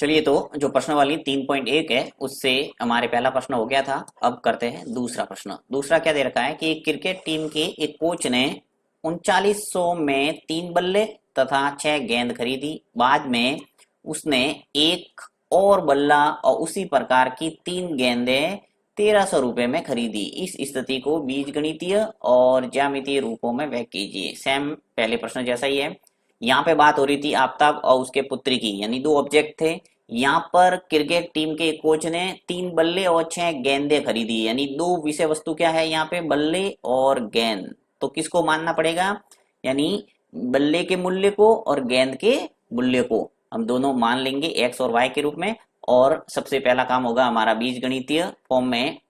चलिए, तो जो प्रश्न वाली 3.1 है उससे हमारे पहला प्रश्न हो गया था। अब करते हैं दूसरा प्रश्न। दूसरा क्या दे रखा है कि एक क्रिकेट टीम के एक कोच ने 3900 में 3 बल्ले तथा 6 गेंद खरीदी। बाद में उसने एक और बल्ला और उसी प्रकार की 3 गेंदें 1300 रुपए में खरीदी। इस स्थिति को बीजगणितीय और ज्यामितीय रूपों में व्यक्त कीजिए। सेम पहले प्रश्न जैसा ही है। यहाँ पे बात हो रही थी आफ्ताब और उसके पुत्री की, यानी दो ऑब्जेक्ट थे। यहाँ पर क्रिकेट टीम के कोच ने 3 बल्ले और 6 गेंदें खरीदी, यानी दो विषय वस्तु क्या है यहाँ पे, बल्ले और गेंद। तो किसको मानना पड़ेगा, यानी बल्ले के मूल्य को और गेंद के मूल्य को हम दोनों मान लेंगे एक्स और वाई के रूप में। और सबसे पहला काम होगा हमारा बीजगणितीय फॉर्म में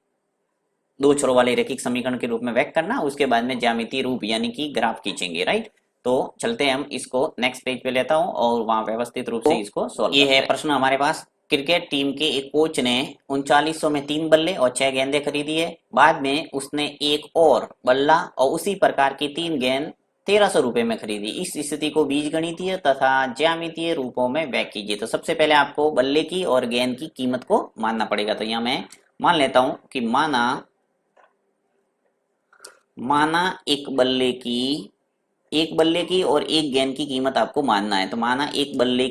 दो छोरों वाले रैखिक समीकरण के रूप में व्यक्त करना। उसके बाद में ज्यामितीय रूप यानी कि ग्राफ खींचेंगे, राइट। तो चलते हैं, हम इसको नेक्स्ट पेज पे लेता हूं और वहां व्यवस्थित रूप से इसको सॉल्व ये है प्रश्न हमारे पास। क्रिकेट टीम के एक कोच ने 3900 में 3 बल्ले और 6 गेंदें खरीदी है। बाद में उसने एक और बल्ला और उसी प्रकार की 3 गेंद 1300 रुपए में खरीदी। इस स्थिति को बीजगणितीय तथा ज्यामितीय रूपों में व्यक्त कीजिए। तो सबसे पहले आपको बल्ले की और गेंद की कीमत को मानना पड़ेगा। तो यहाँ मैं मान लेता हूं कि माना एक बल्ले की और एक गेंद की कीमत आपको मानना है। तो माना एक बल्ले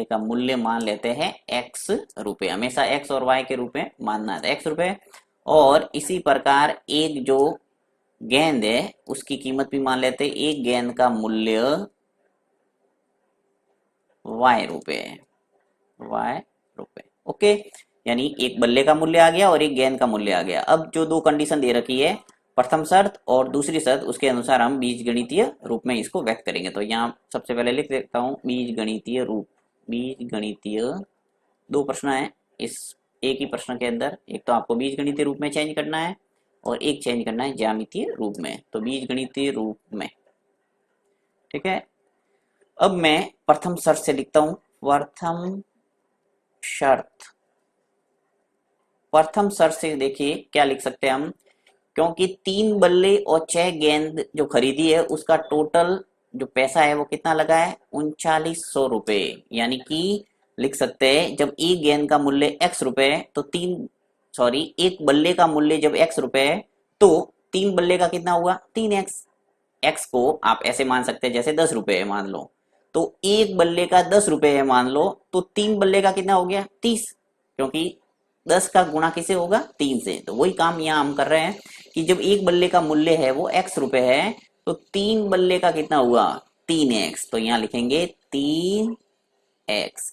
का मूल्य मान लेते हैं एक्स रुपए। हमेशा एक्स और वाई के रूप में मानना है, एक्स रुपए। और इसी प्रकार एक जो गेंद है उसकी कीमत भी मान लेते हैं, एक गेंद का मूल्य वाई रुपए। ओके, यानी एक बल्ले का मूल्य आ गया और एक गेंद का मूल्य आ गया। अब जो दो कंडीशन दे रखी है, प्रथम शर्त और दूसरी शर्त, उसके अनुसार हम बीजगणितीय रूप में इसको व्यक्त करेंगे। तो यहाँ सबसे पहले लिख देता हूँ बीजगणितीय रूप। बीजगणितीय दो प्रश्न है इस एक ही प्रश्न के अंदर। एक तो आपको बीजगणितीय रूप में चेंज करना है और एक चेंज करना है ज्यामितीय रूप में। तो बीजगणितीय रूप में, ठीक है। अब मैं प्रथम शर्त से लिखता हूं। शर्त प्रथम शर्त से देखिए क्या लिख सकते हैं हम, क्योंकि 3 बल्ले और 6 गेंद जो खरीदी है उसका टोटल जो पैसा है वो कितना लगा है, 3900 रुपए। यानी कि लिख सकते हैं जब एक गेंद का मूल्य एक्स रुपए है तो एक बल्ले का मूल्य जब एक्स रुपए है तो 3 बल्ले का कितना हुआ, 3x। एक्स को आप ऐसे मान सकते हैं जैसे 10 रुपए है मान लो, तो एक बल्ले का 10 रुपए है मान लो, तो 3 बल्ले का कितना हो गया, 30। क्योंकि 10 का गुणा किसे होगा, 3 से। तो वही काम यहाँ हम कर रहे हैं कि जब एक बल्ले का मूल्य है वो एक्स रुपए है तो 3 बल्ले का कितना हुआ, 3x। तो यहाँ लिखेंगे 3x।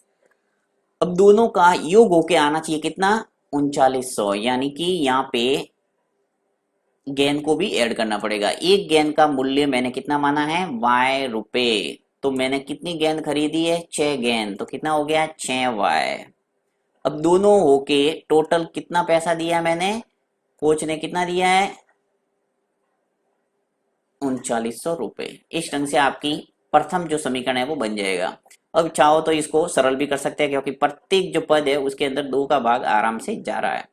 अब दोनों का योग होके आना चाहिए कितना, 3900। यानी कि यहाँ पे गेंद को भी ऐड करना पड़ेगा। एक गेंद का मूल्य मैंने कितना माना है, वाई रुपए। तो मैंने कितनी गेंद खरीदी है, 6 गेंद, तो कितना हो गया, 6y। अब दोनों होके टोटल कितना पैसा दिया मैंने, कोच ने कितना दिया है, 3900 रुपए। इस ढंग से आपकी प्रथम जो समीकरण है वो बन जाएगा। अब चाहो तो इसको सरल भी कर सकते हैं, क्योंकि प्रत्येक जो पद है उसके अंदर 2 का भाग आराम से जा रहा है,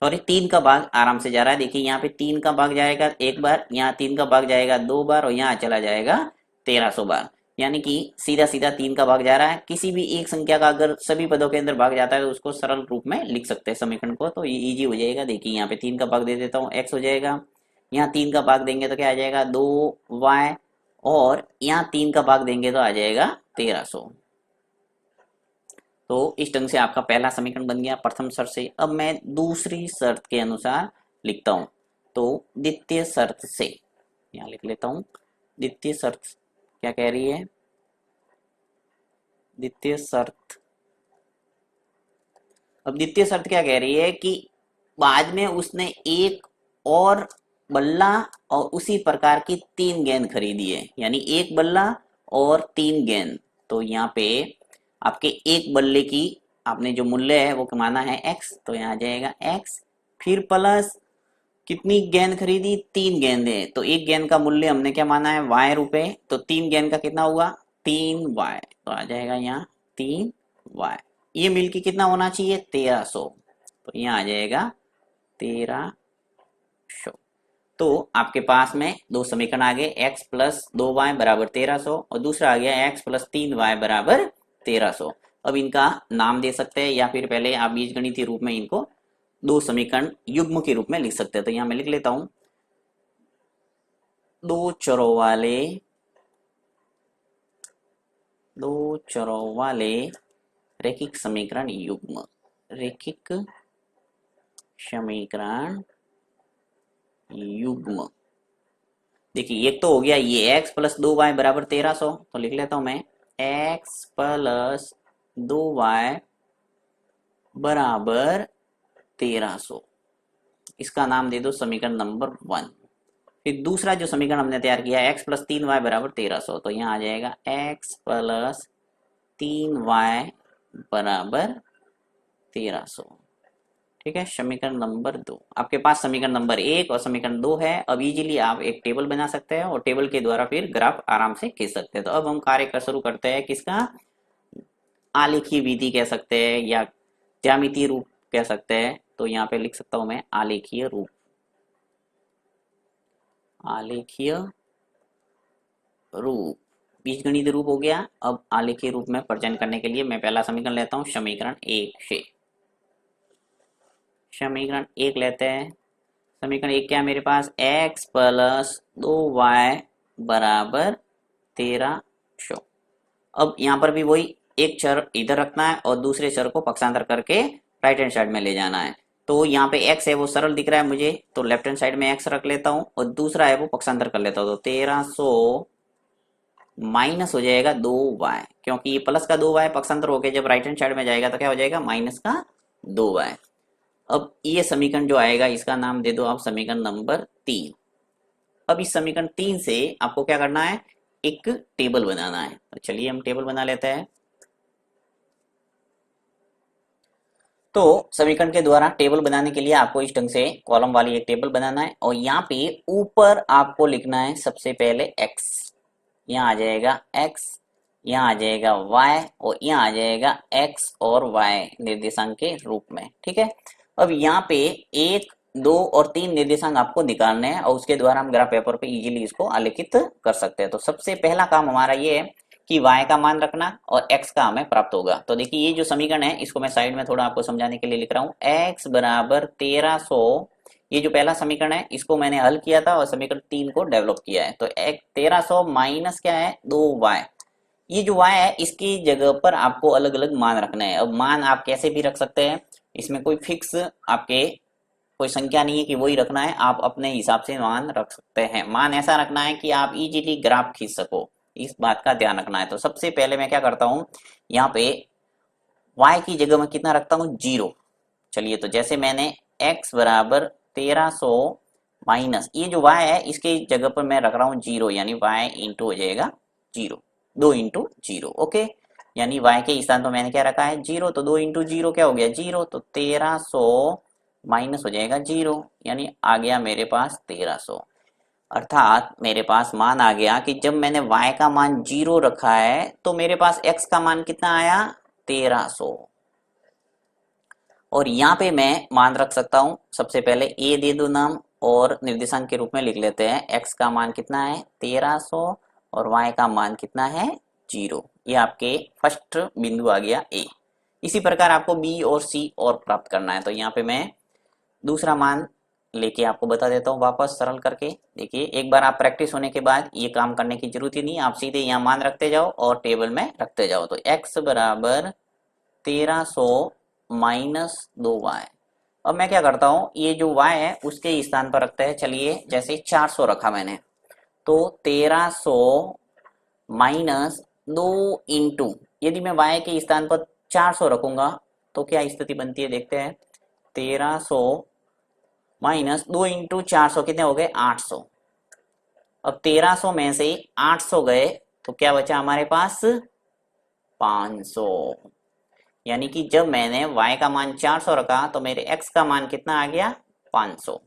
सॉरी 3 का भाग आराम से जा रहा है। देखिए यहाँ पे 3 का भाग जाएगा एक बार, यहाँ 3 का भाग जाएगा 2 बार और यहाँ चला जाएगा 1300 बार। यानी कि सीधा सीधा 3 का भाग जा रहा है। किसी भी एक संख्या का अगर सभी पदों के अंदर भाग जाता है तो उसको सरल रूप में लिख सकते हैं समीकरण को, तो ये इजी हो जाएगा। देखिए यहाँ पे 3 का भाग दे देता हूँ, एक्स हो जाएगा। यहाँ 3 का भाग देंगे तो क्या आ जाएगा, 2y। और यहाँ 3 का भाग देंगे तो आ जाएगा 1300। तो इस ढंग से आपका पहला समीकरण बन गया प्रथम शर्त से। अब मैं दूसरी शर्त के अनुसार लिखता हूं। तो द्वितीय शर्त से यहां लिख लेता हूं। द्वितीय शर्त क्या कह रही है, द्वितीय शर्त, अब द्वितीय शर्त क्या कह रही है कि बाद में उसने एक और बल्ला और उसी प्रकार की 3 गेंद खरीदी है। यानी एक बल्ला और 3 गेंद। तो यहाँ पे आपके एक बल्ले की आपने जो मूल्य है वो माना है x, तो यहाँ आ जाएगा x। फिर प्लस कितनी गेंद खरीदी, 3 गेंदें, तो एक गेंद का मूल्य हमने क्या माना है, y रुपए। तो 3 गेंद का कितना हुआ, 3y। तो आ जाएगा यहाँ 3y। ये मिलके कितना होना चाहिए, 1300। तो यहाँ आ जाएगा 1300। तो आपके पास में दो समीकरण आ गए, x प्लस 2y बराबर 1300 और दूसरा आ गया x प्लस 3y बराबर 1300। अब इनका नाम दे सकते हैं या फिर पहले आप बीजगणितीय रूप में इनको दो समीकरण युग्म के रूप में लिख सकते हैं। तो यहाँ मैं लिख लेता हूं, दो चरों वाले रैखिक समीकरण युग्म, रैखिक समीकरण युग्म। देखिए एक तो हो गया ये x प्लस 2y बराबर 1300, तो लिख लेता हूं मैं x प्लस 2y बराबर 1300, इसका नाम दे दो समीकरण नंबर 1। फिर दूसरा जो समीकरण हमने तैयार किया x प्लस 3y बराबर 1300, तो यहाँ आ जाएगा x प्लस 3y बराबर 1300। ठीक है, समीकरण नंबर 2। आपके पास समीकरण नंबर 1 और समीकरण 2 है। अब इजीली आप एक टेबल बना सकते हैं और टेबल के द्वारा फिर ग्राफ आराम से खींच सकते हैं। तो अब हम कार्य कर शुरू करते हैं, किसका, आलेखीय विधि कह सकते हैं या ज्यामितीय रूप कह सकते हैं। तो यहाँ पे लिख सकता हूं मैं आलेखीय रूप, आलेखीय रूप बीजगणित रूप हो गया। अब आलेखीय रूप में प्रचयन करने के लिए मैं पहला समीकरण लेता हूं समीकरण 1 से। समीकरण 1 लेते हैं। समीकरण 1 क्या है मेरे पास, x प्लस 2y बराबर 1300। अब यहाँ पर भी वही एक चर इधर रखना है और दूसरे चर को पक्षांतर करके राइट हैंड साइड में ले जाना है। तो यहाँ पे x है वो सरल दिख रहा है मुझे, तो लेफ्ट हैंड साइड में x रख लेता हूँ और दूसरा है वो पक्षांतर कर लेता हूँ। तो 1300 माइनस हो जाएगा 2y, क्योंकि ये प्लस का 2y पक्षांतर होके जब राइट हैंड साइड में जाएगा तो क्या हो जाएगा, माइनस का 2y। अब ये समीकरण जो आएगा इसका नाम दे दो आप समीकरण नंबर 3। अब इस समीकरण 3 से आपको क्या करना है, एक टेबल बनाना है। तो चलिए हम टेबल बना लेते हैं। तो समीकरण के द्वारा टेबल बनाने के लिए आपको इस ढंग से कॉलम वाली एक टेबल बनाना है और यहाँ पे ऊपर आपको लिखना है सबसे पहले x, यहाँ आ जाएगा x, यहाँ आ जाएगा y और यहाँ आ जाएगा x और y निर्देशांक के रूप में। ठीक है, अब यहाँ पे 1, 2 और 3 निर्देशांक आपको निकालने हैं और उसके द्वारा हम ग्राफ पेपर पे इजीली इसको आलेखित कर सकते हैं। तो सबसे पहला काम हमारा ये है कि y का मान रखना और x का हमें प्राप्त होगा। तो देखिए ये जो समीकरण है इसको मैं साइड में थोड़ा आपको समझाने के लिए लिख रहा हूँ, x बराबर 1300। ये जो पहला समीकरण है इसको मैंने हल किया था और समीकरण 3 को डेवलप किया है। तो 1300 माइनस क्या है, 2y। ये जो y है इसकी जगह पर आपको अलग अलग मान रखना है। अब मान आप कैसे भी रख सकते हैं, इसमें कोई फिक्स आपके कोई संख्या नहीं है कि वही रखना है, आप अपने हिसाब से मान रख सकते हैं। मान ऐसा रखना है कि आप इजीली ग्राफ खींच सको, इस बात का ध्यान रखना है। तो सबसे पहले मैं क्या करता हूं, यहाँ पे y की जगह मैं कितना रखता हूँ, 0। चलिए तो जैसे मैंने x बराबर 1300 माइनस ये जो y है इसके जगह पर मैं रख रहा हूँ 0, यानी y इंटू हो जाएगा 0, 2 इंटू 0। ओके, यानी y के स्थान पर मैंने क्या रखा है, 0। तो 2 इंटू 0 क्या हो गया, 0। तो 1300 माइनस हो जाएगा 0, यानी आ गया मेरे पास 1300। अर्थात मेरे पास मान आ गया कि जब मैंने y का मान 0 रखा है तो मेरे पास x का मान कितना आया, 1300। और यहाँ पे मैं मान रख सकता हूँ, सबसे पहले a दे दो नाम और निर्देशांक के रूप में लिख लेते हैं। x का मान कितना है, 1300 और y का मान कितना है, 0। ये आपके फर्स्ट बिंदु आ गया a। इसी प्रकार आपको b और c और प्राप्त करना है। तो यहाँ पे मैं दूसरा मान लेके आपको बता देता हूँ वापस सरल करके। देखिए एक बार आप प्रैक्टिस होने के बाद ये काम करने की जरूरत ही नहीं, आप सीधे यहाँ मान रखते जाओ और टेबल में रखते जाओ। तो x बराबर 1300 माइनस 2y। अब मैं क्या करता हूँ, ये जो y है उसके स्थान पर रखते हैं। चलिए जैसे 400 रखा मैंने, तो 1300 माइनस 2 इंटू, यदि मैं y के स्थान पर 400 रखूंगा तो क्या स्थिति बनती है, देखते हैं। 1300 माइनस 2 इंटू 400 कितने हो गए, 800। अब 1300 में से 800 गए तो क्या बचा हमारे पास, 500। यानी कि जब मैंने y का मान 400 रखा तो मेरे x का मान कितना आ गया, 500।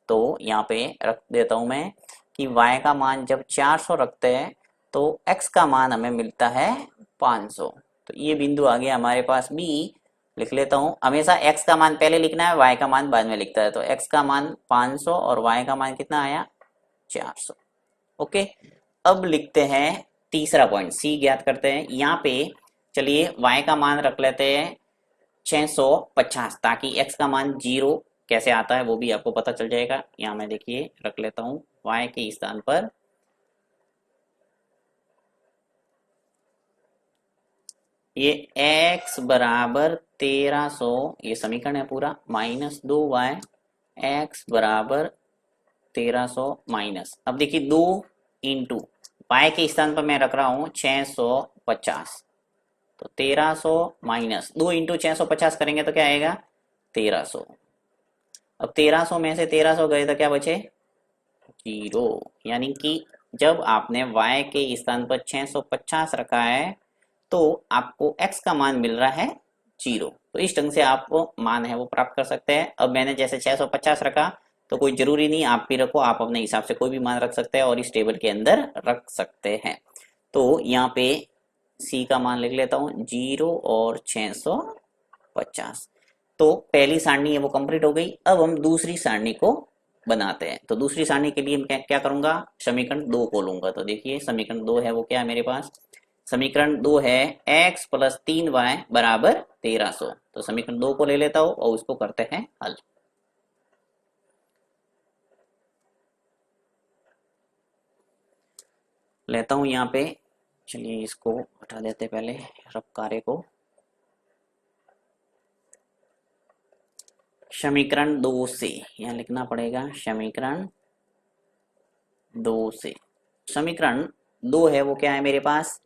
तो यहाँ पे रख देता हूं मैं कि y का मान जब 400 रखते हैं तो x का मान हमें मिलता है 500। तो ये बिंदु आ गया हमारे पास B। लिख लेता हूं, हमेशा x का मान पहले लिखना है, y का मान बाद में लिखता है। तो x का मान 500 और y का मान कितना आया 400। ओके, अब लिखते हैं तीसरा पॉइंट, c ज्ञात करते हैं। यहाँ पे चलिए y का मान रख लेते हैं 650, ताकि x का मान 0 कैसे आता है वो भी आपको पता चल जाएगा। यहाँ मैं देखिए रख लेता हूँ y के स्थान पर ये x बराबर 1300, ये समीकरण है पूरा, माइनस 2y, x बराबर 1300 माइनस, अब देखिए 2 इंटू y के स्थान पर मैं रख रहा हूँ 650, तो 1300 माइनस 2 इंटू 650 करेंगे तो क्या आएगा 1300। अब 1300 में से 1300 गए तो क्या बचे 0, यानी कि जब आपने y के स्थान पर 650 रखा है तो आपको x का मान मिल रहा है 0। तो इस ढंग से आप मान है वो प्राप्त कर सकते हैं। अब मैंने जैसे 650 रखा तो कोई जरूरी नहीं आप भी रखो, आप अपने हिसाब से कोई भी मान रख सकते हैं और इस टेबल के अंदर रख सकते हैं। तो यहाँ पे c का मान लिख लेता हूँ 0 और 650। तो पहली सारणी है वो कंप्लीट हो गई। अब हम दूसरी सारणी को बनाते हैं। तो दूसरी सारणी के लिए मैं क्या करूंगा, समीकरण 2 को लूंगा। तो देखिए समीकरण 2 है वो क्या है मेरे पास, समीकरण 2 है x प्लस 3y बराबर 1300। तो समीकरण 2 को ले लेता हूं और उसको करते हैं हल। लेता हूं यहाँ पे, चलिए इसको हटा देते पहले रफ कार्य को। समीकरण 2 से यहाँ लिखना पड़ेगा, समीकरण 2 से, समीकरण 2 है वो क्या है मेरे पास,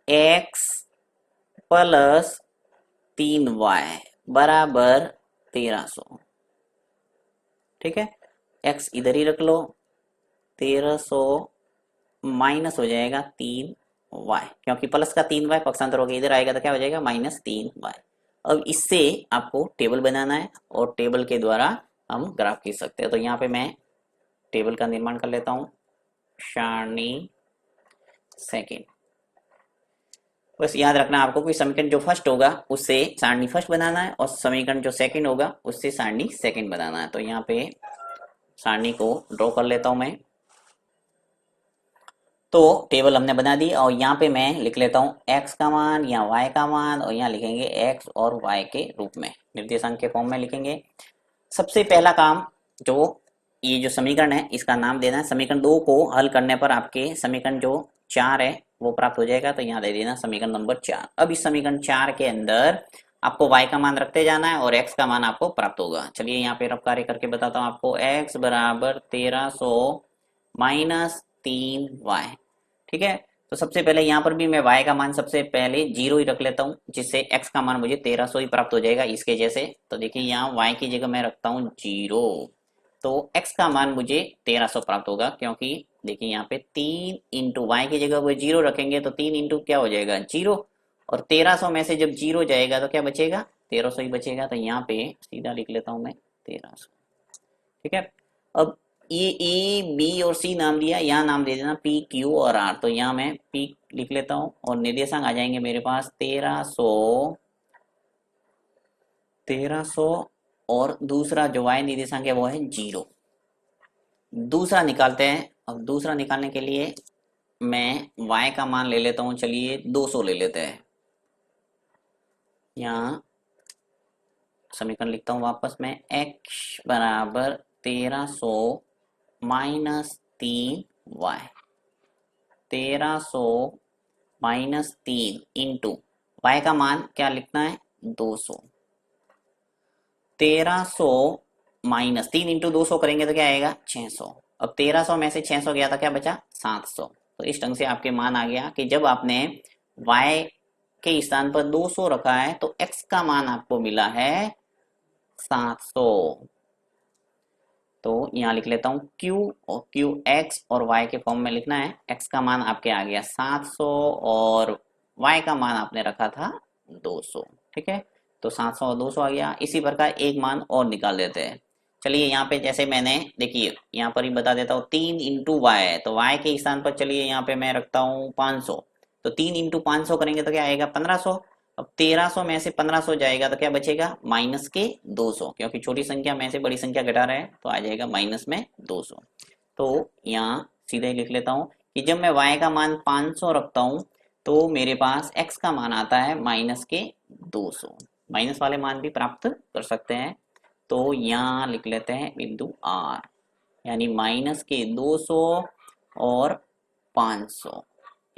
x प्लस 3y बराबर 1300। ठीक है, x इधर ही रख लो, 1300 माइनस हो जाएगा 3y, क्योंकि प्लस का 3y पक्षांतर हो गया, इधर आएगा तो क्या हो जाएगा माइनस 3y। अब इससे आपको टेबल बनाना है और टेबल के द्वारा हम ग्राफ खींच सकते हैं। तो यहाँ पे मैं टेबल का निर्माण कर लेता हूँ, सारणी सेकेंड। बस याद रखना आपको कि समीकरण जो फर्स्ट होगा उससे सारणी फर्स्ट बनाना है और समीकरण जो सेकंड होगा उससे सारणी सेकंड बनाना है। तो यहाँ पे सारणी को ड्रॉ कर लेता हूं मैं। तो टेबल हमने बना दी और यहाँ पे मैं लिख लेता हूँ x का मान या y का मान, और यहाँ लिखेंगे x और y के रूप में, निर्देशांक के फॉर्म में लिखेंगे। सबसे पहला काम, जो ये जो समीकरण है इसका नाम देना है। समीकरण 2 को हल करने पर आपके समीकरण जो 4 है वो प्राप्त हो जाएगा। तो यहाँ दे देना समीकरण नंबर 4। अब इस समीकरण 4 के अंदर आपको y का मान रखते जाना है और x का मान आपको प्राप्त होगा। चलिए यहाँ पे रफ कार्य करके बताता हूँ आपको, x बराबर 1300 माइनस 3y। ठीक है, तो सबसे पहले यहाँ पर भी मैं y का मान सबसे पहले 0 ही रख लेता हूँ, जिससे x का मान मुझे 1300 ही प्राप्त हो जाएगा इसके जैसे। तो देखिए यहाँ y की जगह मैं रखता हूँ 0, तो x का मान मुझे 1300 प्राप्त होगा, क्योंकि देखिए यहाँ पे 3 इंटू वाई की जगह वो 0 रखेंगे तो 3 इंटू क्या हो जाएगा 0, और 1300 में से जब 0 जाएगा तो क्या बचेगा 1300 ही बचेगा। तो यहाँ पे सीधा लिख लेता हूँ मैं 1300। ठीक है, अब ये ए बी और सी नाम दिया, यहाँ नाम दे देना पी क्यू और आर। तो यहाँ मैं पी लिख लेता हूँ और निर्देशांक आ जाएंगे मेरे पास 1300 और दूसरा जो y निर्देशांक है वो है 0। दूसरा निकालते हैं। अब दूसरा निकालने के लिए मैं y का मान ले लेता हूँ, चलिए 200 ले लेते हैं। यहाँ समीकरण लिखता हूँ वापस में, x बराबर 1300 minus 3y, 1300 minus 3 into y का मान क्या लिखना है 200। 1300 माइनस 3 इंटू 200 करेंगे तो क्या आएगा 600। अब 1300 में से 600 गया तो क्या बचा 700। तो इस ढंग से आपके मान आ गया कि जब आपने y के स्थान पर 200 रखा है तो x का मान आपको मिला है 700। तो यहाँ लिख लेता हूँ q, और q x और y के फॉर्म में लिखना है। x का मान आपके आ गया 700 और y का मान आपने रखा था 200। ठीक है, तो 700 और 200 आ गया। इसी प्रकार एक मान और निकाल देते हैं। चलिए यहाँ पे जैसे मैंने देखिए यहाँ पर ही बता देता हूँ 3 इंटू वाई है, तो y के स्थान पर चलिए यहाँ पे मैं रखता हूँ 500। तो 3 इंटू 500 करेंगे तो क्या आएगा 1500। अब 1300 में से 1500 जाएगा तो क्या बचेगा, माइनस के 200, क्योंकि छोटी संख्या में से बड़ी संख्या घटा रहे हैं तो आ जाएगा माइनस में 200। तो यहाँ सीधे ही लिख लेता हूँ कि जब मैं y का मान 500 रखता हूँ तो मेरे पास x का मान आता है माइनस के 200। माइनस वाले मान भी प्राप्त कर सकते हैं, तो यहाँ लिख लेते हैं बिंदु R, यानी माइनस के 200 और 500।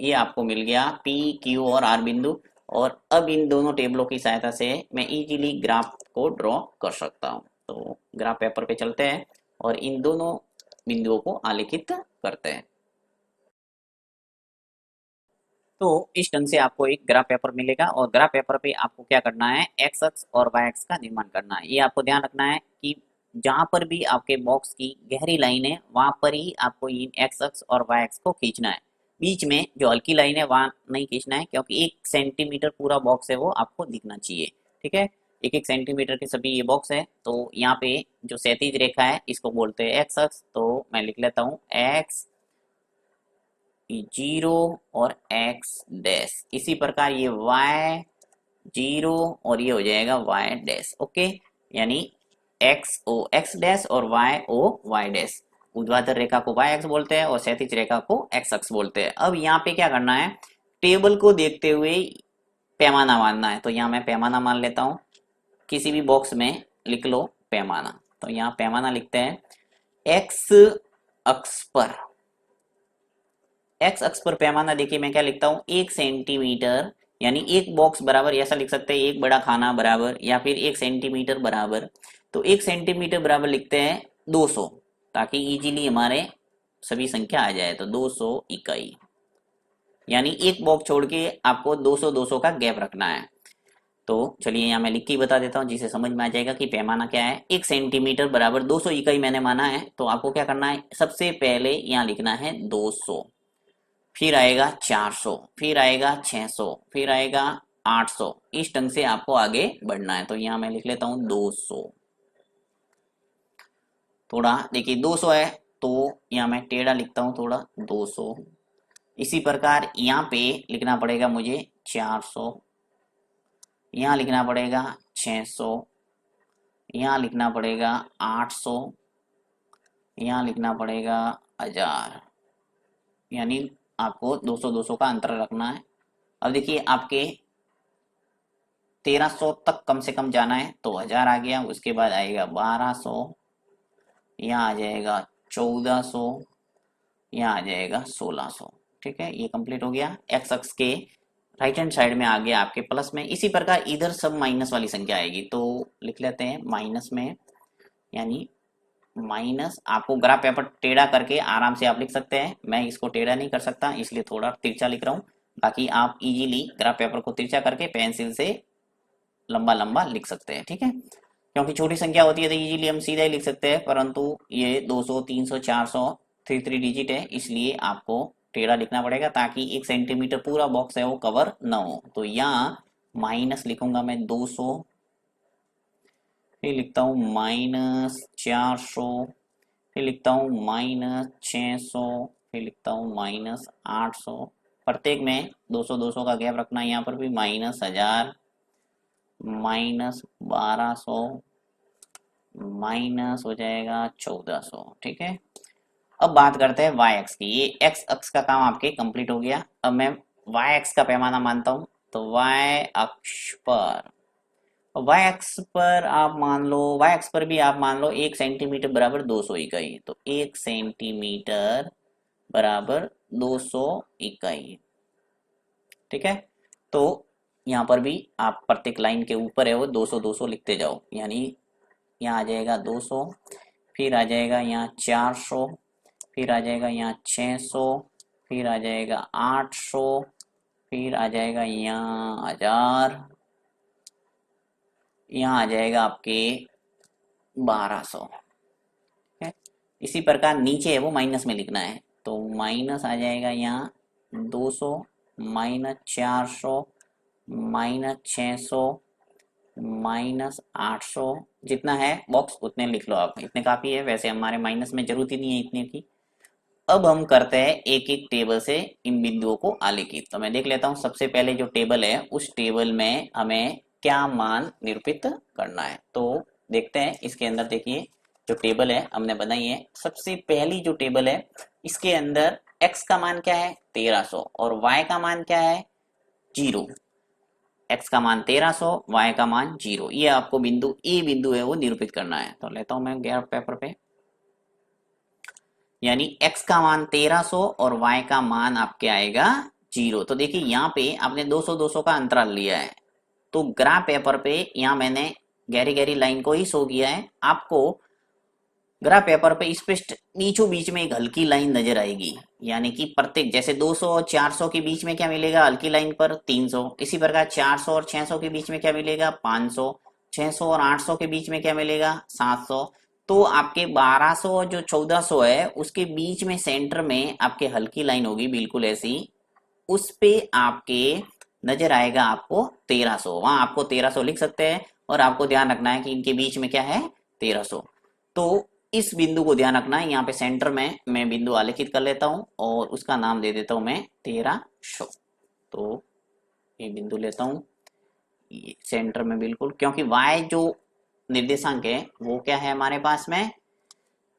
ये आपको मिल गया P, Q और R बिंदु। और अब इन दोनों टेबलों की सहायता से मैं इजीली ग्राफ को ड्रॉ कर सकता हूँ। तो ग्राफ पेपर पे चलते हैं और इन दोनों बिंदुओं को आलेखित करते हैं। तो इस ढंग से आपको एक ग्राफ पेपर मिलेगा और ग्राफ पेपर पे आपको क्या करना है, एक्स अक्ष और वाई अक्ष का निर्माण करना है। ये आपको ध्यान रखना है कि जहां पर भी आपके बॉक्स की गहरी लाइन है वहां पर ही आपको इन एक्स अक्ष और वाई अक्ष को खींचना है। बीच में जो हल्की लाइन है वहां नहीं खींचना है, क्योंकि 1 सेंटीमीटर पूरा बॉक्स है वो आपको दिखना चाहिए। ठीक है, 1 1 सेंटीमीटर के सभी ये बॉक्स है। तो यहाँ पे जो क्षैतिज रेखा है इसको बोलते हैं एक्स अक्ष, तो मैं लिख लेता हूँ एक्स 0 और x डैश। इसी प्रकार ये y 0 और ये हो जाएगा y डैश। ओके, यानी x o x डैश और y o y डैश। ऊर्ध्वाधर रेखा को y अक्ष बोलते हैं और क्षैतिज रेखा को x अक्ष बोलते हैं। अब यहाँ पे क्या करना है, टेबल को देखते हुए पैमाना मानना है। तो यहाँ मैं पैमाना मान लेता हूँ, किसी भी बॉक्स में लिख लो पैमाना। तो यहाँ पैमाना लिखते हैं x अक्ष पर। एक्स अक्ष पर पैमाना देखिए मैं क्या लिखता हूँ, 1 सेंटीमीटर, यानी एक बॉक्स बराबर, ऐसा लिख सकते हैं एक बड़ा खाना बराबर, या फिर 1 सेंटीमीटर बराबर। तो 1 सेंटीमीटर बराबर लिखते हैं 200, ताकि इजीली हमारे सभी संख्या आ जाए। तो 200 इकाई, यानी एक बॉक्स छोड़ के आपको 200 200 का गैप रखना है। तो चलिए यहाँ मैं लिख के बता देता हूँ जिसे समझ में आ जाएगा कि पैमाना क्या है। 1 सेंटीमीटर बराबर 200 इकाई मैंने माना है, तो आपको क्या करना है, सबसे पहले यहाँ लिखना है 200, फिर आएगा 400, फिर आएगा 600, फिर आएगा 800। इस ढंग से आपको आगे बढ़ना है। तो यहाँ मैं लिख लेता हूँ 200। थोड़ा देखिए 200 है तो यहाँ मैं टेढ़ा लिखता हूँ थोड़ा, 200। इसी प्रकार यहाँ पे लिखना पड़ेगा मुझे 400, यहाँ लिखना पड़ेगा 600, यहाँ लिखना पड़ेगा 800, यहाँ लिखना पड़ेगा 1000। यानी आपको 200 200 का अंतर रखना है। अब देखिए आपके 1300 तक कम से कम जाना है, तो 1000 आ गया। उसके बाद आएगा 1200, यहाँ आ जाएगा 1400, यहाँ आ जाएगा 1600। ठीक है, ये कंप्लीट हो गया। एक्स अक्ष के राइट हैंड साइड में आ गया आपके प्लस में। इसी प्रकार इधर सब माइनस वाली संख्या आएगी, तो लिख लेते हैं माइनस में, यानी माइनस। आपको ग्राफ पेपर टेढ़ा करके आराम से आप लिख सकते हैं, मैं इसको टेढ़ा नहीं कर सकता इसलिए थोड़ा तिरछा लिख रहा हूँ। बाकी आप इजीली ग्राफ पेपर को तिरछा करके पेंसिल से लंबा लंबा लिख सकते हैं। ठीक है, क्योंकि छोटी संख्या होती है तो इजीली हम सीधा ही लिख सकते हैं, परंतु ये 200 300 400 3 डिजिट है, इसलिए आपको टेढ़ा लिखना पड़ेगा ताकि 1 सेंटीमीटर पूरा बॉक्स है वो कवर न हो। तो यहाँ माइनस लिखूंगा मैं 200, फिर लिखता हूँ माइनस 400, फिर लिखता हूँ माइनस 600, फिर लिखता हूँ माइनस 800। प्रत्येक में 200 200 का गैप रखना है। यहाँ पर भी माइनस 1000, माइनस 1200, माइनस हो जाएगा 1400। ठीक है, अब बात करते हैं वाई एक्स की। ये एक्स अक्ष का काम आपके कंप्लीट हो गया। अब मैं वाई एक्स का पैमाना मानता हूँ। तो वाई अक्ष पर, वाई अक्ष पर आप मान लो, वाई अक्ष पर भी आप मान लो 1 सेंटीमीटर बराबर 200 इकाई। तो 1 सेंटीमीटर बराबर 200 इकाई। ठीक है, तो यहाँ पर भी आप प्रत्येक लाइन के ऊपर है वो 200 200 लिखते जाओ। यानी यहाँ आ जाएगा 200, फिर आ जाएगा यहाँ 400, फिर आ जाएगा यहाँ 600, फिर आ जाएगा 800, फिर आ जाएगा यहाँ 1000, यहाँ आ जाएगा आपके 1200। ठीक है, इसी प्रकार नीचे है वो माइनस में लिखना है। तो माइनस आ जाएगा यहाँ 200, माइनस 400, माइनस 600, माइनस 800। जितना है बॉक्स उतने लिख लो आप, इतने काफ़ी है। वैसे हमारे माइनस में जरूरत ही नहीं है इतने की। अब हम करते हैं एक एक टेबल से इन बिंदुओं को आलेखित। तो मैं देख लेता हूं, सबसे पहले जो टेबल है उस टेबल में हमें क्या मान निरूपित करना है। तो देखते हैं इसके अंदर। देखिए जो टेबल है हमने बनाई है, सबसे पहली जो टेबल है इसके अंदर x का मान क्या है 1300 और y का मान क्या है 0। x का मान 1300, y का मान 0। ये आपको बिंदु ए बिंदु है वो निरूपित करना है। तो लेता हूं मैं ग्राफ पेपर पे, यानी x का मान 1300 और y का मान आपके आएगा 0। तो देखिए यहाँ पे आपने 200 200 का अंतराल लिया है, तो ग्राफ पेपर पे यहाँ मैंने गहरी गहरी लाइन को ही शो किया है। आपको ग्राफ पेपर पे स्पष्ट बीचों बीच में एक हल्की लाइन नजर आएगी, यानी कि प्रत्येक जैसे 200 और 400 के बीच में क्या मिलेगा हल्की लाइन पर 300, इसी प्रकार 400 और 600 के बीच में क्या मिलेगा 500, 600 और 800 के बीच में क्या मिलेगा 700। तो आपके 1200 और जो 1400 है उसके बीच में सेंटर में आपके हल्की लाइन होगी बिल्कुल ऐसी, उस पे आपके नजर आएगा आपको 1300। वहां आपको 1300 लिख सकते हैं और आपको ध्यान रखना है कि इनके बीच में क्या है 1300। तो इस बिंदु को ध्यान रखना है, यहाँ पे सेंटर में मैं बिंदु आलेखित कर लेता हूँ और उसका नाम दे देता हूँ मैं 1300। तो ये बिंदु लेता हूँ सेंटर में बिल्कुल, क्योंकि y जो निर्देशांक है वो क्या है हमारे पास में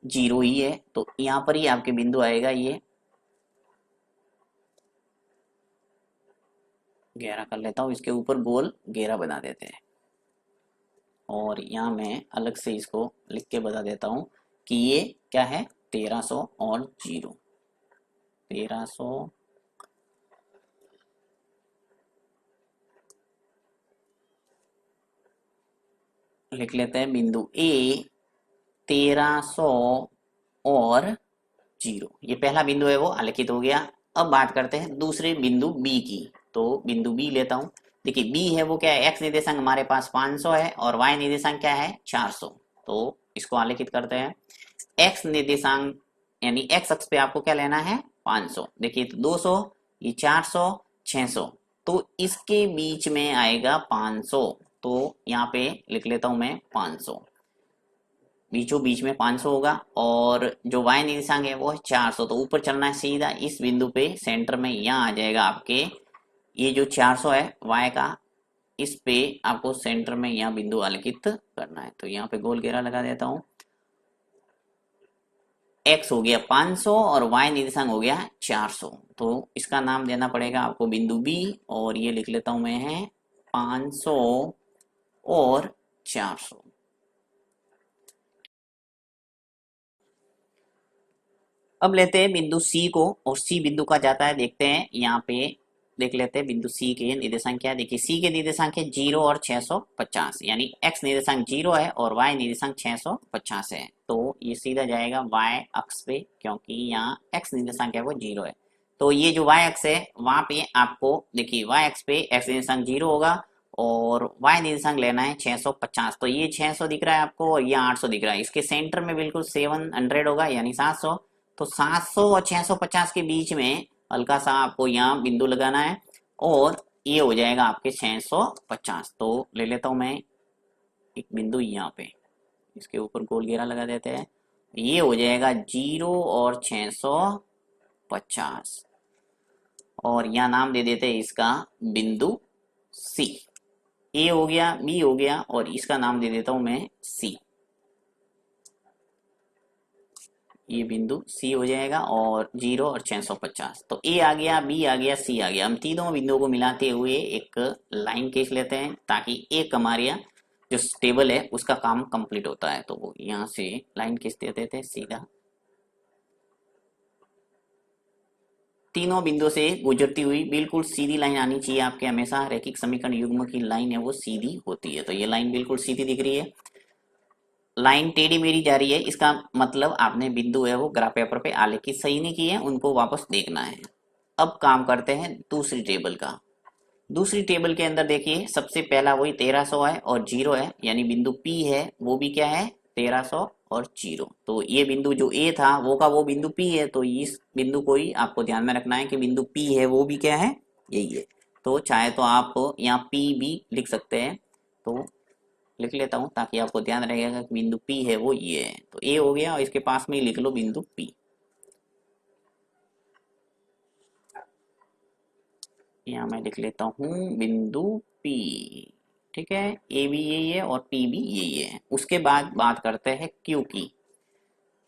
0 ही है। तो यहाँ पर ही आपके बिंदु आएगा। ये गहरा कर लेता हूँ, इसके ऊपर गोल घेरा बना देते हैं और यहाँ मैं अलग से इसको लिख के बता देता हूँ कि ये क्या है 1300 और 0। 1300 लिख लेते हैं, बिंदु ए 1300 और 0, ये पहला बिंदु है वो आलेखित हो गया। अब बात करते हैं दूसरे बिंदु बी की। तो बिंदु बी लेता हूं। देखिए बी है वो क्या है, एक्स निर्देशांक हमारे पास 500 है और वाई निर्देशांक क्या है 400। तो इसको आलेखित करते हैं। एक्स निर्देशांक यानी एक्स अक्ष पे आपको क्या लेना है 500। देखिए तो 200, ये 400, 600, तो इसके बीच में आएगा 500। तो यहाँ पे लिख लेता हूं मैं 500, बीचों बीच में 500 होगा और जो y निर्देशांक है वो है 400। तो ऊपर चलना है सीधा इस बिंदु पे सेंटर में, यहाँ आ जाएगा आपके ये जो 400 है y का, इस पे आपको सेंटर में यहाँ बिंदु आलेखित करना है। तो यहाँ पे गोल घेरा लगा देता हूँ। x हो गया 500 और y निर्देशांक हो गया 400। तो इसका नाम देना पड़ेगा आपको बिंदु b और ये लिख लेता हूं मैं है 500 और 400। अब लेते हैं बिंदु सी को और सी बिंदु का जाता है, देखते हैं यहाँ पे देख लेते हैं बिंदु सी के निर्देशांक क्या है। देखिए सी के निर्देशांक है 0 और 650, यानी x निर्देशांक 0 है और y निर्देशांक 650 है। तो ये सीधा जाएगा y अक्ष पे, क्योंकि यहाँ x निर्देशांक है वो 0 है। तो ये जो y अक्ष है वहां पे आपको देखिए y अक्ष पे x निर्देशांक 0 होगा और y निर्देशांक लेना है 650। तो ये 600 दिख रहा है आपको और ये 800 दिख रहा है, इसके सेंटर में बिल्कुल 700 होगा यानी 700। तो 700 और 650 के बीच में हल्का सा आपको यहाँ बिंदु लगाना है और ये हो जाएगा आपके 650। तो ले लेता हूं मैं एक बिंदु यहाँ पे, इसके ऊपर गोल घेरा लगा देते हैं। ये हो जाएगा 0 और 650 और यहाँ नाम दे देते हैं इसका बिंदु सी। ए हो गया, बी हो गया और इसका नाम दे देता हूं मैं सी। ये बिंदु सी हो जाएगा और 0 और 650। तो ए आ गया, बी आ गया, सी आ गया। हम तीनों बिंदुओं को मिलाते हुए एक लाइन खींच लेते हैं ताकि एक हमारे जो टेबल है उसका काम कंप्लीट होता है। तो वो यहाँ से लाइन खींच देते थे सीधा, तीनों बिंदु से गुजरती हुई बिल्कुल सीधी लाइन आनी चाहिए आपके। हमेशा रैखिक समीकरण युग्म की लाइन है वो सीधी होती है। तो ये लाइन बिल्कुल सीधी दिख रही है, लाइन टेढ़ी मेढ़ी जा रही है, इसका मतलब आपने बिंदु है वो ग्राफ पेपर पे आलेखित सही नहीं किए हैं, उनको वापस देखना है। अब काम करते हैं दूसरी टेबल का। दूसरी टेबल के अंदर देखिए सबसे पहला वही 1300 है और 0 है, यानी बिंदु P है वो भी क्या है 1300 और 0। तो ये बिंदु जो A था वो का वो बिंदु P है। तो इस बिंदु को ही आपको ध्यान में रखना है कि बिंदु P है वो भी क्या है यही है। तो चाहे तो आप यहाँ P भी लिख सकते हैं, तो लिख लेता हूं ताकि आपको ध्यान रहेगा कि बिंदु P है वो ये है। तो A हो गया और इसके पास में ही लिख लो बिंदु P। यहाँ मैं लिख लेता हूँ बिंदु P। ठीक है, ए भी यही है और पी भी यही है। उसके बाद बात करते हैं क्यू की।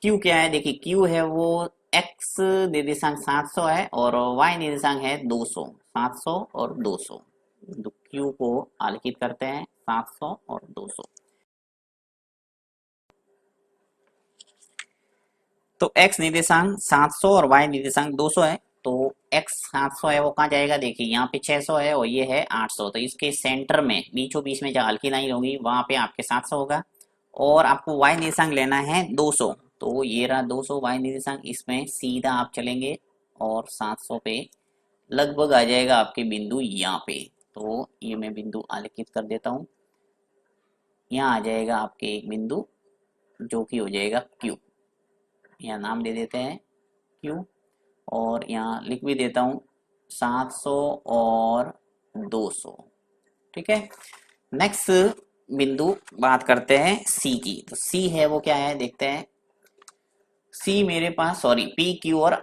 क्यू क्या है, देखिए क्यू है वो एक्स निर्देशांक 700 है और वाई निर्देशांक है 200। 700 और 200, तो क्यू को आलेखित करते हैं 700 और 200। तो x निर्देशांक 700 और y निर्देशांक 200 है। तो x 700 है वो कहाँ जाएगा, देखिए यहाँ पे 600 है और ये है 800, तो इसके सेंटर में बीचों बीच में जहाँ हल्की लाइन होगी वहां पे आपके 700 होगा। और आपको y निर्देशांक लेना है 200, तो ये रहा 200 y निर्देशांक, इसमें सीधा आप चलेंगे और 700 पे लगभग आ जाएगा आपके बिंदु यहाँ पे। तो ये मैं बिंदु आलेखित कर देता हूँ। यहाँ आ जाएगा आपके एक बिंदु जो कि हो जाएगा Q। यहाँ नाम दे देते हैं Q और यहाँ लिख भी देता हूँ 700 और 200। ठीक है, नेक्स्ट बिंदु बात करते हैं C की। तो C है वो क्या है, देखते हैं। C मेरे पास सॉरी P Q और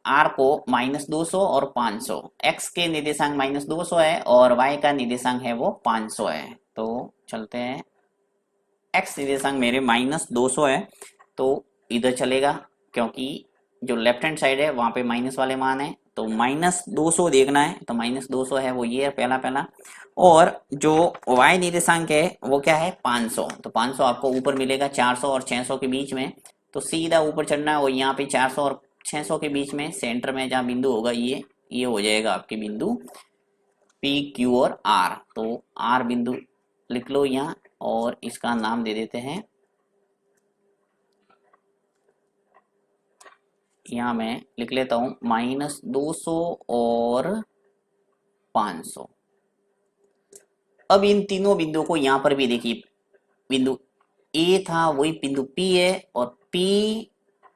R को -200 और 500, X के निर्देशांक -200 है और Y का निर्देशांक है वो 500 है। तो चलते हैं, X निर्देशांक मेरे -200 है तो इधर चलेगा, क्योंकि जो लेफ्ट हैंड साइड है वहां पे माइनस वाले मान है, तो -200 देखना है, तो -200 है वो ये है पहला पहला। और जो y निर्देशांक है वो क्या है 500, तो 500 आपको ऊपर मिलेगा 400 और 600 के बीच में, तो सीधा ऊपर चढ़ना है और यहाँ पे 400 और 600 के बीच में सेंटर में जहाँ बिंदु होगा ये हो जाएगा आपके बिंदु P Q और R। तो R बिंदु लिख लो यहाँ और इसका नाम दे देते हैं, यहाँ मैं लिख लेता हूँ -200 और 500। अब इन तीनों बिंदुओं को यहाँ पर भी देखिए, बिंदु A था वही बिंदु P है और P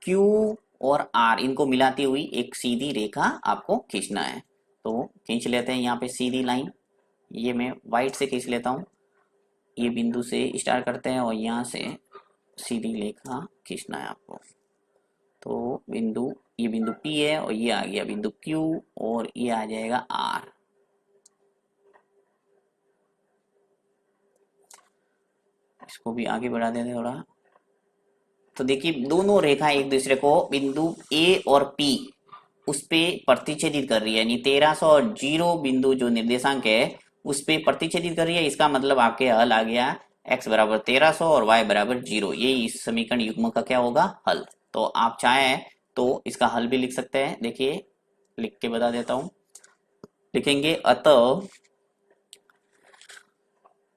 Q और R इनको मिलाती हुई एक सीधी रेखा आपको खींचना है। तो खींच लेते हैं यहाँ पे सीधी लाइन, ये मैं वाइट से खींच लेता हूँ। ये बिंदु से स्टार्ट करते हैं और यहाँ से सीधी रेखा खींचना है आपको। तो ये बिंदु P है और ये आ गया बिंदु Q और ये आ जाएगा R। इसको भी आगे बढ़ा देते थोड़ा। तो देखिए दोनों रेखा एक दूसरे को बिंदु A और P उस पे प्रतिच्छेदित कर रही है, यानी 1300 और 0 बिंदु जो निर्देशांक है उस पे प्रतिच्छेदित कर रही है। इसका मतलब आपके हल आ गया x बराबर 1300 और y बराबर 0। ये इस समीकरण युग्म का क्या होगा, हल। तो आप चाहें तो इसका हल भी लिख सकते हैं, देखिए लिख के बता देता हूं। लिखेंगे अतः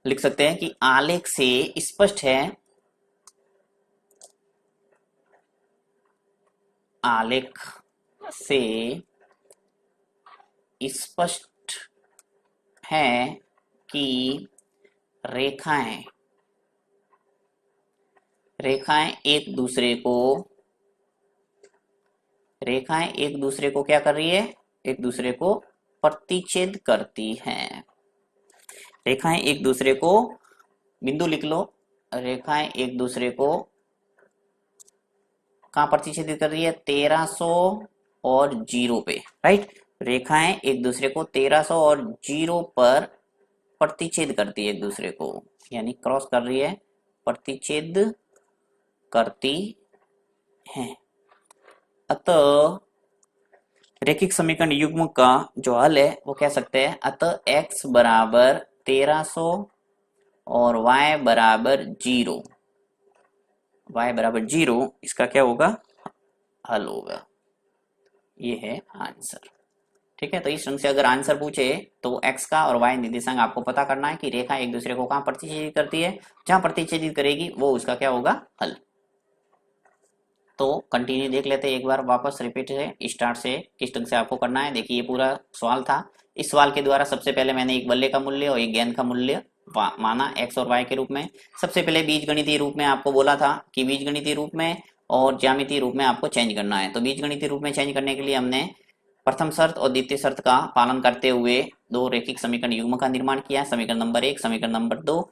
लिख सकते हैं कि आलेख से स्पष्ट है, आलेख से स्पष्ट है कि रेखाएं एक दूसरे को क्या कर रही है, एक दूसरे को प्रतिच्छेद करती हैं। रेखाएं एक दूसरे को, बिंदु लिख लो, रेखाएं एक दूसरे को कहाँ प्रतिच्छेदित कर रही है, 1300 और 0 पे, राइट। रेखाएं एक दूसरे को 1300 और 0 पर प्रतिच्छेद करती है एक दूसरे को, यानी क्रॉस कर रही है, प्रतिच्छेद करती हैं। अतः रैखिक समीकरण युग्म का जो हल है वो कह सकते हैं, अतः x बराबर 1300 और y बराबर 0 इसका क्या होगा, हल होगा। ये है आंसर। ठीक है, तो इस ढंग से अगर आंसर पूछे तो x का और y निर्देशांक आपको पता करना है कि रेखा एक दूसरे को कहाँ प्रतिच्छेदित करती है, जहां प्रतिच्छेदित करेगी वो उसका क्या होगा, हल। तो कंटिन्यू देख लेते हैं एक बार वापस रिपीट से स्टार्ट से किस ढंग से आपको करना है। देखिए ये पूरा सवाल था, इस सवाल के द्वारा सबसे पहले मैंने एक बल्ले का मूल्य और एक गेंद का मूल्य माना x और y के रूप में। सबसे पहले बीजगणितीय रूप में आपको बोला था कि बीजगणितीय रूप में और ज्यामितीय रूप में आपको चेंज करना है। तो बीजगणितीय रूप में चेंज करने के लिए हमने प्रथम शर्त और द्वितीय शर्त का पालन करते हुए दो रैखिक समीकरण युग्म का निर्माण किया, समीकरण नंबर 1, समीकरण नंबर 2।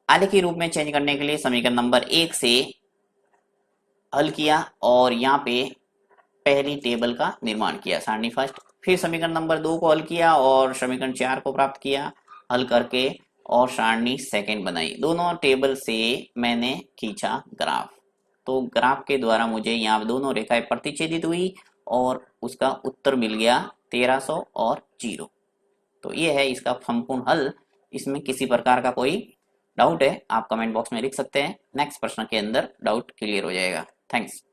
आलेखीय रूप में चेंज करने के लिए समीकरण नंबर 1 से हल किया और यहाँ पे पहली टेबल का निर्माण किया, सारणी फर्स्ट। फिर समीकरण नंबर 2 को हल किया और समीकरण 4 को प्राप्त किया हल करके, और सारणी सेकंड बनाई। दोनों टेबल से मैंने खींचा ग्राफ, तो ग्राफ के द्वारा मुझे यहाँ दोनों रेखाएं प्रतिच्छेदित हुई और उसका उत्तर मिल गया 1300 और 0। तो ये है इसका संपूर्ण हल। इसमें किसी प्रकार का कोई डाउट है आप कमेंट बॉक्स में लिख सकते हैं, नेक्स्ट प्रश्न के अंदर डाउट क्लियर हो जाएगा। थैंक्स।